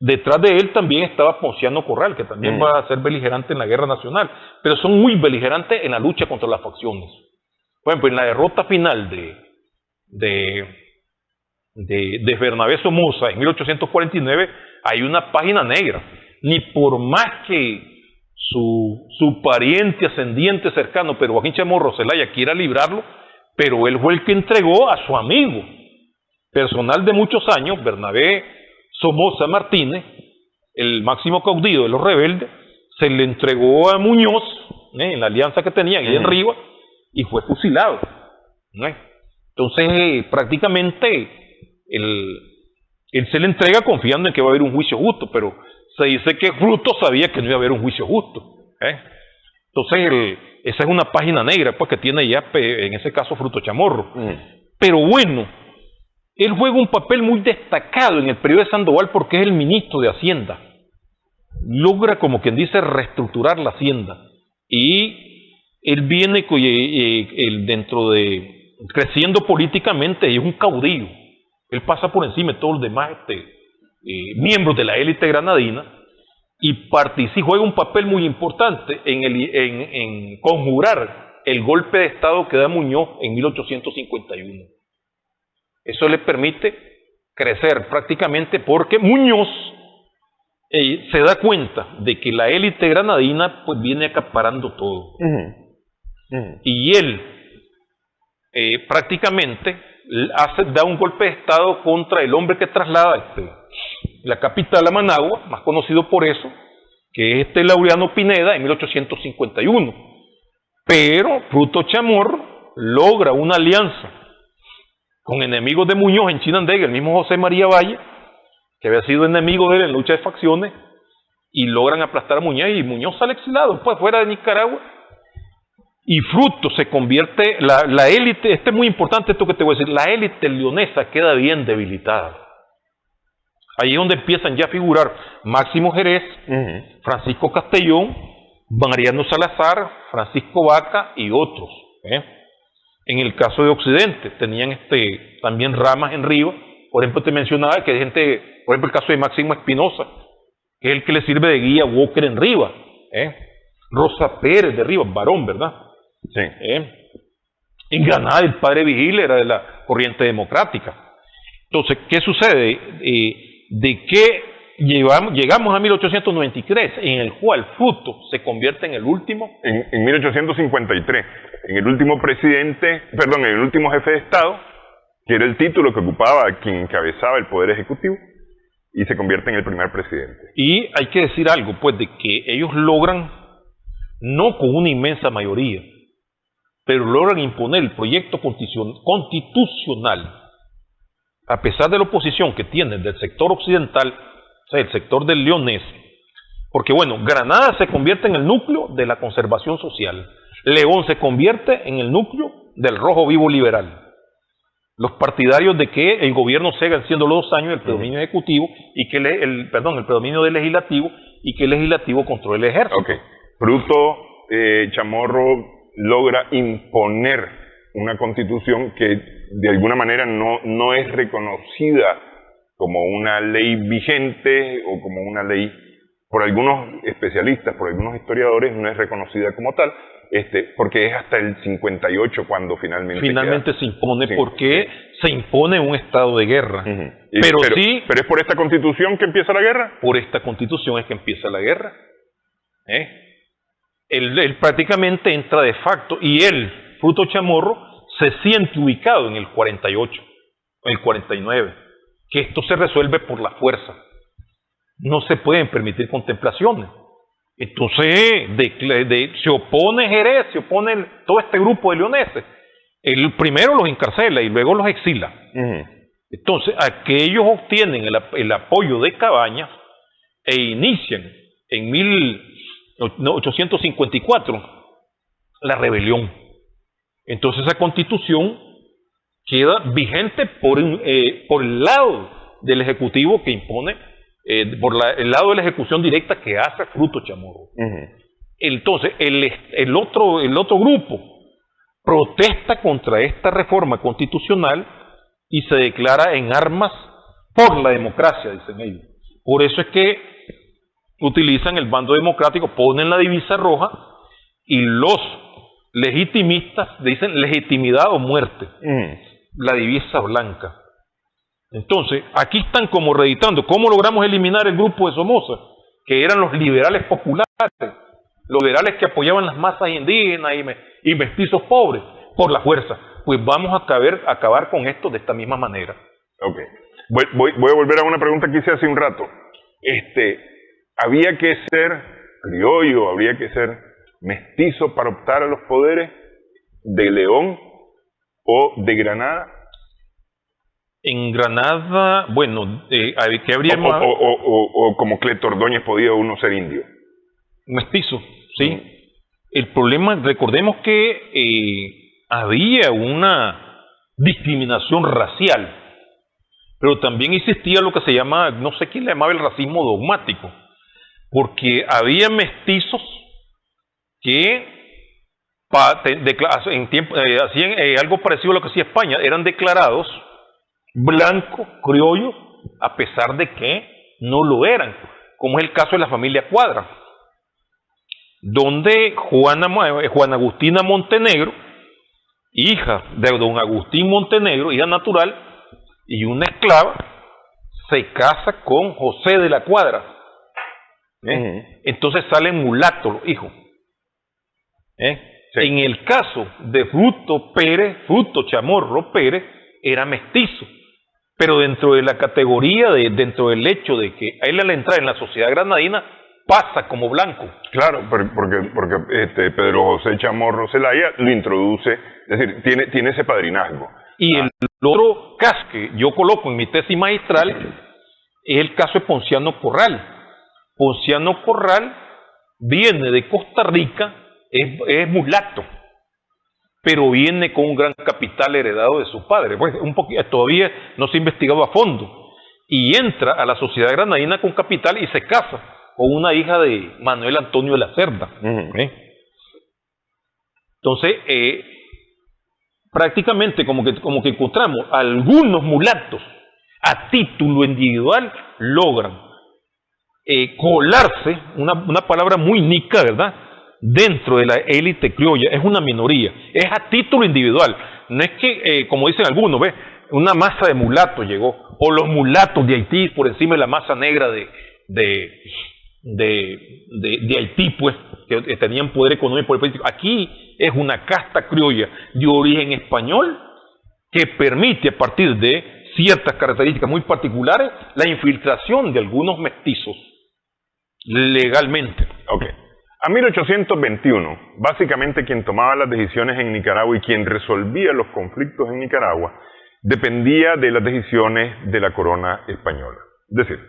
Detrás de él también estaba Ponciano Corral, que también va a ser beligerante en la guerra nacional, pero son muy beligerantes en la lucha contra las facciones. Por ejemplo, en la derrota final de Bernabé Somoza en 1849 hay una página negra. Ni por más que su pariente ascendiente cercano, pero Joaquín Chamorro Zelaya, quiera librarlo, pero él fue el que entregó a su amigo personal de muchos años, Bernabé Somoza Martínez, el máximo caudillo de los rebeldes, se le entregó a Muñoz, en la alianza que tenían ahí en Rivas, y fue fusilado. Entonces, prácticamente, él se le entrega confiando en que va a haber un juicio justo, pero se dice que Fruto sabía que no iba a haber un juicio justo. Entonces, esa es una página negra pues, que tiene ya, en ese caso, Fruto Chamorro. Pero bueno, él juega un papel muy destacado en el periodo de Sandoval porque es el ministro de Hacienda. Logra, como quien dice, reestructurar la Hacienda. Y él viene dentro de creciendo políticamente, y es un caudillo. Él pasa por encima de todos los demás miembros de la élite granadina y juega un papel muy importante en conjurar el golpe de Estado que da Muñoz en 1851. Eso le permite crecer prácticamente porque Muñoz se da cuenta de que la élite granadina pues viene acaparando todo. Y él prácticamente da un golpe de Estado contra el hombre que traslada la capital a Managua, más conocido por eso, que es Laureano Pineda en 1851. Pero Fruto Chamorro logra una alianza con enemigos de Muñoz en Chinandega, el mismo José María Valle, que había sido enemigo de él en lucha de facciones, y logran aplastar a Muñoz, y Muñoz sale exilado, pues fuera de Nicaragua, y Fruto se convierte, la élite, esto es muy importante esto que te voy a decir, la élite leonesa queda bien debilitada. Ahí es donde empiezan ya a figurar Máximo Jerez, Francisco Castellón, Mariano Salazar, Francisco Vaca y otros. En el caso de Occidente, tenían también ramas en Rivas. Por ejemplo, te mencionaba que hay gente, por ejemplo, el caso de Máximo Espinosa, que es el que le sirve de guía a Walker en Rivas. Rosa Pérez de Rivas, varón, ¿verdad? En Granada, el padre Vigil era de la corriente democrática. Entonces, ¿qué sucede? ¿De qué llegamos a 1893, en el cual Fruto se convierte en el último? En 1853, en el último en el último jefe de Estado, que era el título que ocupaba quien encabezaba el Poder Ejecutivo, y se convierte en el primer presidente. Y hay que decir algo, pues, de que ellos logran, no con una inmensa mayoría, pero logran imponer el proyecto constitucional, a pesar de la oposición que tienen del sector occidental, o sea, el sector del leonés, porque bueno, Granada se convierte en el núcleo de la conservación social, León se convierte en el núcleo del rojo vivo liberal. Los partidarios de que el gobierno siga siendo los 2 años el predominio ejecutivo y que el predominio del legislativo, y que el legislativo controle el ejército. Fruto Chamorro logra imponer una constitución que de alguna manera no es reconocida como una ley vigente o como una ley, por algunos especialistas, por algunos historiadores, no es reconocida como tal, porque es hasta el 58 cuando finalmente se impone, porque se impone un estado de guerra. Pero es por esta constitución que empieza la guerra. Por esta constitución es que empieza la guerra. Él prácticamente entra de facto, y él, Fruto Chamorro, se siente ubicado en el 48, en el 49, que esto se resuelve por la fuerza. No se pueden permitir contemplaciones. Entonces se opone Jerez, se opone todo este grupo de leoneses. El primero los encarcela y luego los exila. Entonces aquellos obtienen el apoyo de Cabañas e inician en 1854 la rebelión. Entonces esa constitución queda vigente por el lado del Ejecutivo que impone, por el lado de la ejecución directa que hace Fruto Chamorro. Entonces el otro grupo protesta contra esta reforma constitucional y se declara en armas por la democracia, dicen ellos. Por eso es que utilizan el bando democrático, ponen la divisa roja y los legitimistas dicen legitimidad o muerte, la divisa blanca. Entonces, aquí están como reeditando cómo logramos eliminar el grupo de Somoza, que eran los liberales populares, los liberales que apoyaban las masas indígenas y mestizos pobres por la fuerza. Pues vamos a acabar con esto de esta misma manera. Ok. Voy a volver a una pregunta que hice hace un rato. ¿Había que ser criollo, habría que ser mestizo para optar a los poderes de León o de Granada? En Granada, bueno, ¿qué habría más? O como Cleto Ordóñez podía uno ser indio. Mestizo, sí. El problema, recordemos que había una discriminación racial, pero también existía lo que se llama, no sé quién le llamaba el racismo dogmático, porque había mestizos que hacían algo parecido a lo que hacía España, eran declarados blancos, criollos, a pesar de que no lo eran, como es el caso de la familia Cuadra, donde Juana Agustina Montenegro, hija de don Agustín Montenegro, hija natural, y una esclava, se casa con José de la Cuadra. Entonces salen mulatos los hijos. Sí. En el caso de Fruto Chamorro Pérez, era mestizo, pero dentro de la categoría, dentro del hecho de que él al entrar en la sociedad granadina, pasa como blanco. Claro, porque Pedro José Chamorro Zelaya lo introduce, es decir, tiene ese padrinazgo. Y el otro caso que yo coloco en mi tesis magistral es el caso de Ponciano Corral. Ponciano Corral viene de Costa Rica, es mulato, pero viene con un gran capital heredado de su padre. Pues todavía no se ha investigado a fondo. Y entra a la sociedad granadina con capital y se casa con una hija de Manuel Antonio de la Cerda. Entonces, prácticamente como que encontramos algunos mulatos a título individual logran colarse, una palabra muy nica, ¿verdad?, dentro de la élite criolla. Es una minoría, es a título individual, no es que, como dicen algunos, una masa de mulatos llegó, o los mulatos de Haití por encima de la masa negra de Haití, pues, que tenían poder económico y político. Aquí es una casta criolla de origen español que permite, a partir de ciertas características muy particulares, la infiltración de algunos mestizos legalmente. Ok. A 1821, básicamente quien tomaba las decisiones en Nicaragua y quien resolvía los conflictos en Nicaragua dependía de las decisiones de la corona española. Es decir,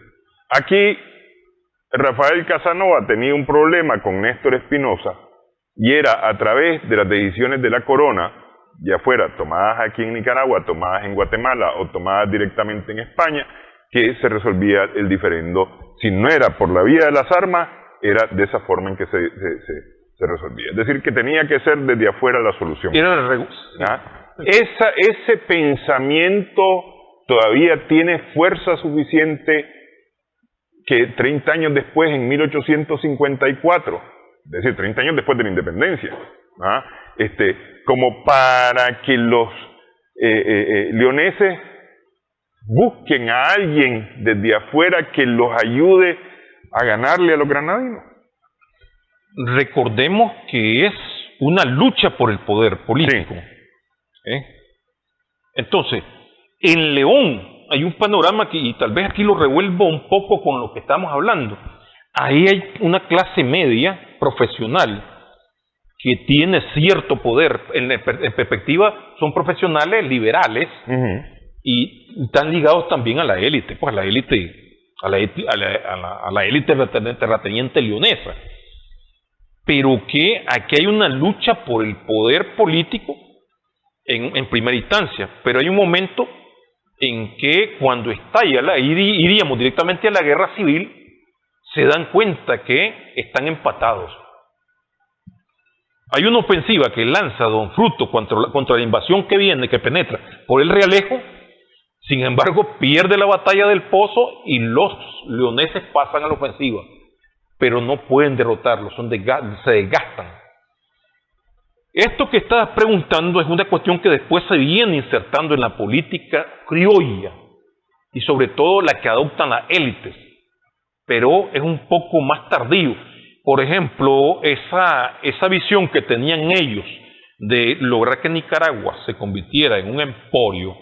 aquí Rafael Casanova tenía un problema con Néstor Espinosa y era a través de las decisiones de la corona, ya fuera tomadas aquí en Nicaragua, tomadas en Guatemala o tomadas directamente en España, que se resolvía el diferendo. Si no era por la vía de las armas, era de esa forma en que se resolvía. Es decir, que tenía que ser desde afuera la solución. Ese pensamiento todavía tiene fuerza suficiente que 30 años después, en 1854, es decir, 30 años después de la independencia, como para que los leoneses busquen a alguien desde afuera que los ayude a ganarle a los granadinos. Recordemos que es una lucha por el poder político. Sí. Entonces, en León hay un panorama que, y tal vez aquí lo revuelvo un poco con lo que estamos hablando. Ahí hay una clase media profesional que tiene cierto poder. En perspectiva, son profesionales liberales y están ligados también a la élite, pues a la élite terrateniente leonesa. Pero que aquí hay una lucha por el poder político en primera instancia, pero hay un momento en que cuando estalla, iríamos directamente a la guerra civil, se dan cuenta que están empatados. Hay una ofensiva que lanza Don Fruto contra la invasión que viene, que penetra por el Realejo. Sin embargo, pierde la batalla del Pozo y los leoneses pasan a la ofensiva, pero no pueden derrotarlos, se desgastan. Esto que estás preguntando es una cuestión que después se viene insertando en la política criolla y sobre todo la que adoptan las élites, pero es un poco más tardío. Por ejemplo, esa visión que tenían ellos de lograr que Nicaragua se convirtiera en un emporio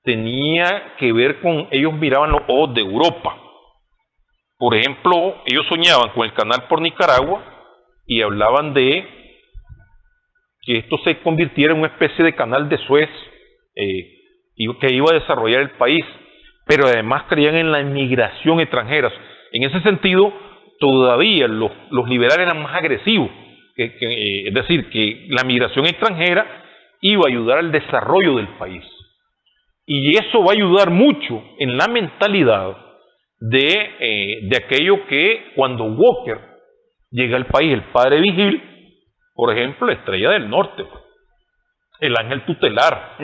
tenía que ver con, ellos miraban los ojos de Europa. Por ejemplo, ellos soñaban con el canal por Nicaragua y hablaban de que esto se convirtiera en una especie de canal de Suez y que iba a desarrollar el país, pero además creían en la inmigración extranjera. En ese sentido, todavía los liberales eran más agresivos, es decir, que la migración extranjera iba a ayudar al desarrollo del país. Y eso va a ayudar mucho en la mentalidad de aquello que cuando Walker llega al país, el padre Vigil, por ejemplo, la estrella del norte, el ángel tutelar.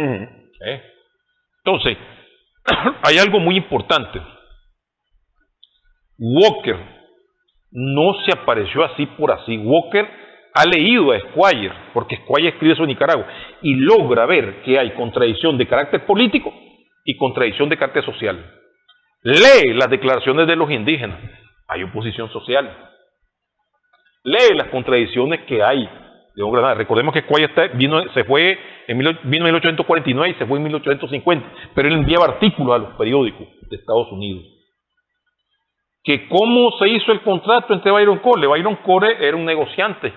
Entonces, hay algo muy importante. Walker no se apareció así por así. Walker ha leído a Squire, porque Squire escribe sobre Nicaragua, y logra ver que hay contradicción de carácter político y contradicción de carácter social. Lee las declaraciones de los indígenas, hay oposición social. Lee las contradicciones que hay. Recordemos que Squire se fue en 1849 y se fue en 1850, pero él enviaba artículos a los periódicos de Estados Unidos. Que cómo se hizo el contrato entre Byron Cole. Byron Cole era un negociante.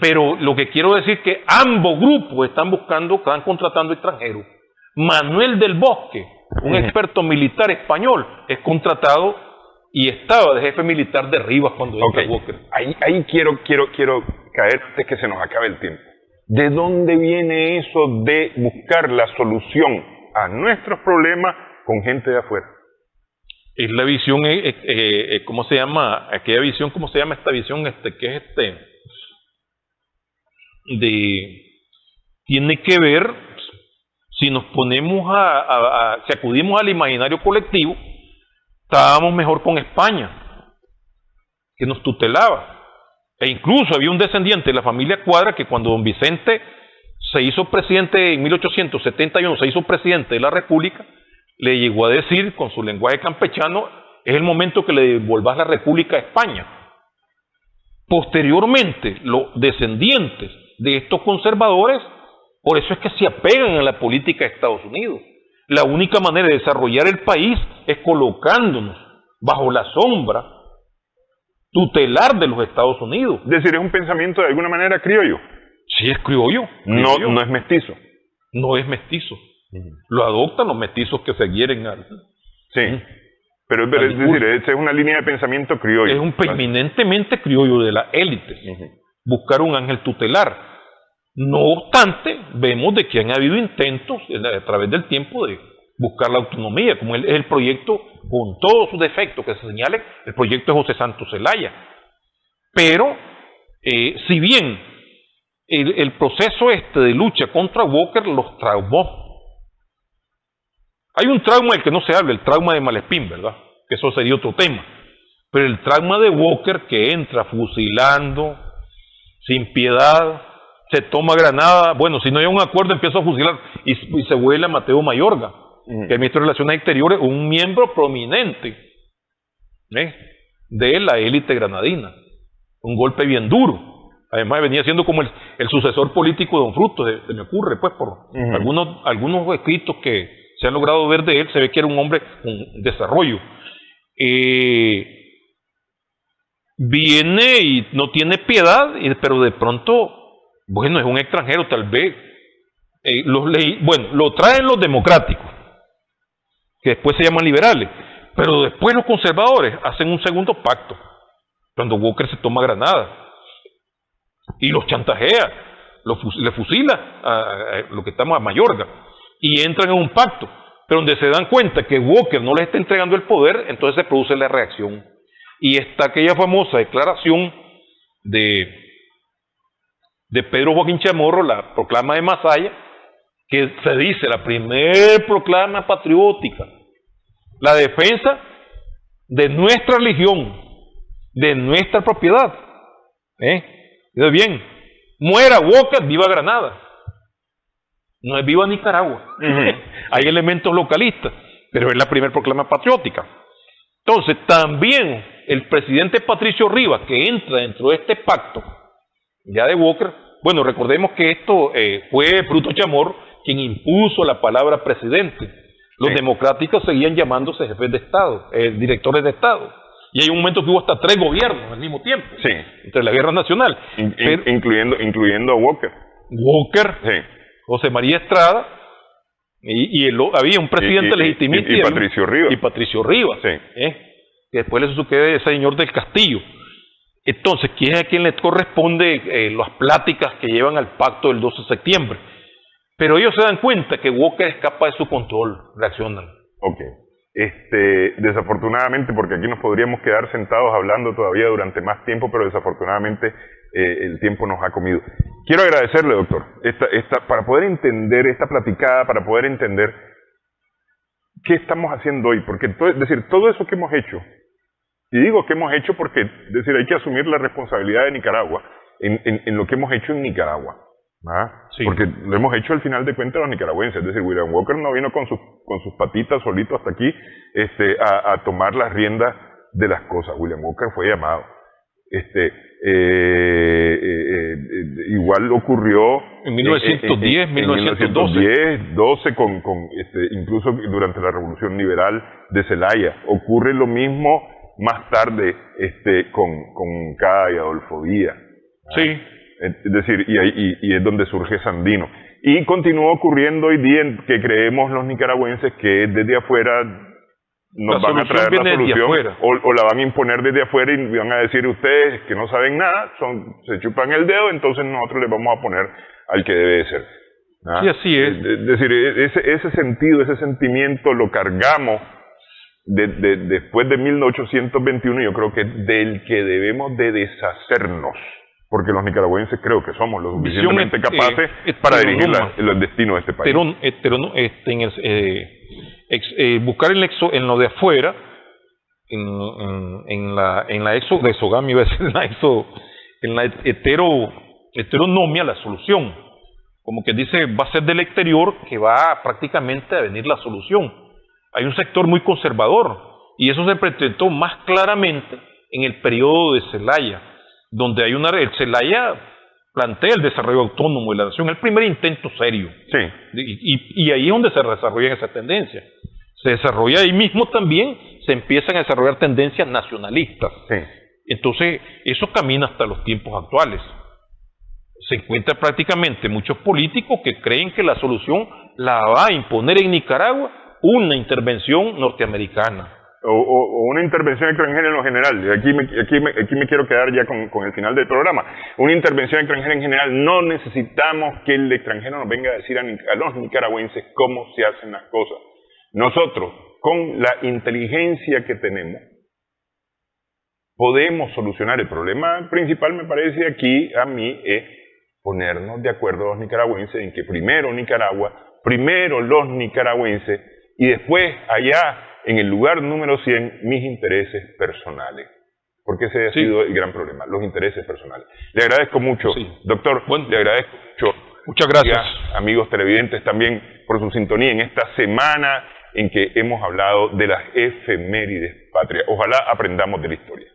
Pero lo que quiero decir es que ambos grupos están contratando extranjeros. Manuel del Bosque, un experto militar español, es contratado y estaba de jefe militar de Rivas cuando entra Walker. Ahí quiero caer antes que se nos acabe el tiempo. ¿De dónde viene eso de buscar la solución a nuestros problemas con gente de afuera? Es la visión, ¿cómo se llama? Aquella visión, ¿cómo se llama esta visión? Que es tiene que ver, si nos ponemos si acudimos al imaginario colectivo, estábamos mejor con España, que nos tutelaba. E incluso había un descendiente de la familia Cuadra que cuando don Vicente se hizo presidente en 1871, se hizo presidente de la República, le llegó a decir con su lenguaje campechano, es el momento que le devolvás la República a España. Posteriormente, los descendientes de estos conservadores, por eso es que se apegan a la política de Estados Unidos. La única manera de desarrollar el país es colocándonos bajo la sombra tutelar de los Estados Unidos. Es decir, es un pensamiento de alguna manera criollo. Sí, es criollo. No es mestizo. No es mestizo. Lo adoptan los mestizos que se quieren. Sí. Pero es decir, esa es una línea de pensamiento criollo. Es un eminentemente criollo de la élite. Buscar un ángel tutelar. No obstante, vemos de que han habido intentos a través del tiempo de buscar la autonomía, como es el proyecto, con todos sus defectos que se señalen, el proyecto de José Santos Zelaya. Pero, si bien el proceso de lucha contra Walker los traumó, hay un trauma del que no se habla, el trauma de Malespín, ¿verdad? Que eso sería otro tema. Pero el trauma de Walker, que entra fusilando, sin piedad, se toma Granada, bueno, si no hay un acuerdo empieza a fusilar y se vuelve a Mateo Mayorga, que es ministro de Relaciones Exteriores, un miembro prominente de la élite granadina. Un golpe bien duro. Además venía siendo como el sucesor político de Don Frutos, se me ocurre, pues por algunos escritos que se han logrado ver de él, se ve que era un hombre con desarrollo. Viene y no tiene piedad, pero de pronto, bueno, es un extranjero tal vez. Lo traen los democráticos, que después se llaman liberales, pero después los conservadores hacen un segundo pacto, cuando Walker se toma Granada, y los chantajea, le fusila a lo que estamos a Mayorga, y entran en un pacto, pero donde se dan cuenta que Walker no les está entregando el poder, entonces se produce la reacción. Y está aquella famosa declaración de Pedro Joaquín Chamorro, la proclama de Masaya, que se dice la primer proclama patriótica, la defensa de nuestra religión, de nuestra propiedad. Bien, muera Walker, viva Granada. No es viva Nicaragua. Hay elementos localistas, pero es la primera proclama patriótica. Entonces, también el presidente Patricio Rivas, que entra dentro de este pacto, ya de Walker, bueno, recordemos que esto fue Frutos Chamorro quien impuso la palabra presidente. Los democráticos seguían llamándose jefes de Estado, directores de Estado. Y hay un momento que hubo hasta 3 gobiernos al mismo tiempo, entre la guerra nacional. Incluyendo a Walker. José María Estrada, había un presidente legitimista y Patricio Rivas. Y Patricio Rivas, que después le sucede ese señor del Castillo. Entonces, ¿quién es a quien le corresponde las pláticas que llevan al pacto del 12 de septiembre? Pero ellos se dan cuenta que Walker escapa de su control, reaccionan. Ok. Desafortunadamente, porque aquí nos podríamos quedar sentados hablando todavía durante más tiempo, pero desafortunadamente el tiempo nos ha comido. Quiero agradecerle, doctor, para poder entender esta platicada, para poder entender qué estamos haciendo hoy, porque todo eso que hemos hecho, y digo que hemos hecho porque hay que asumir la responsabilidad de Nicaragua en lo que hemos hecho en Nicaragua. Porque lo hemos hecho al final de cuentas los nicaragüenses. Es decir, William Walker no vino con sus patitas solito hasta aquí a tomar las riendas de las cosas. William Walker fue llamado. Igual ocurrió en 1910, 12 incluso durante la Revolución Liberal de Zelaya. Ocurre lo mismo más tarde con Cada y Adolfo Díaz. Sí. Es decir, y es donde surge Sandino. Y continúa ocurriendo hoy día que creemos los nicaragüenses que desde afuera nos van a traer la solución o la van a imponer desde afuera y van a decir ustedes que no saben nada, se chupan el dedo, entonces nosotros les vamos a poner al que debe de ser. Sí, así es. Es decir, ese sentido, ese sentimiento lo cargamos después de 1821, yo creo que del que debemos de deshacernos. Porque los nicaragüenses creo que somos lo suficientemente capaces para dirigir el destino de este país. Buscar en lo de afuera, en la exogamia, iba a decir, en la heteronomia, la solución. Como que dice, va a ser del exterior que va prácticamente a venir la solución. Hay un sector muy conservador, y eso se presentó más claramente en el periodo de Zelaya, donde el Zelaya plantea el desarrollo autónomo de la nación, el primer intento serio. Y ahí es donde se desarrolla esa tendencia. Se desarrolla ahí mismo también, se empiezan a desarrollar tendencias nacionalistas. Entonces, eso camina hasta los tiempos actuales. Se encuentra prácticamente muchos políticos que creen que la solución la va a imponer en Nicaragua una intervención norteamericana. O una intervención extranjera en lo general. Aquí me quiero quedar ya con el final del programa. Una intervención extranjera en general. No necesitamos que el extranjero nos venga a decir a los nicaragüenses cómo se hacen las cosas. Nosotros, con la inteligencia que tenemos, podemos solucionar. El problema principal, me parece aquí a mí, es ponernos de acuerdo a los nicaragüenses en que primero Nicaragua, primero los nicaragüenses y después allá en el lugar número 100, mis intereses personales. Porque ese ha sido el gran problema, los intereses personales. Le agradezco mucho, doctor. Le agradezco mucho. Muchas gracias. Amigos televidentes también por su sintonía en esta semana en que hemos hablado de las efemérides patrias. Ojalá aprendamos de la historia.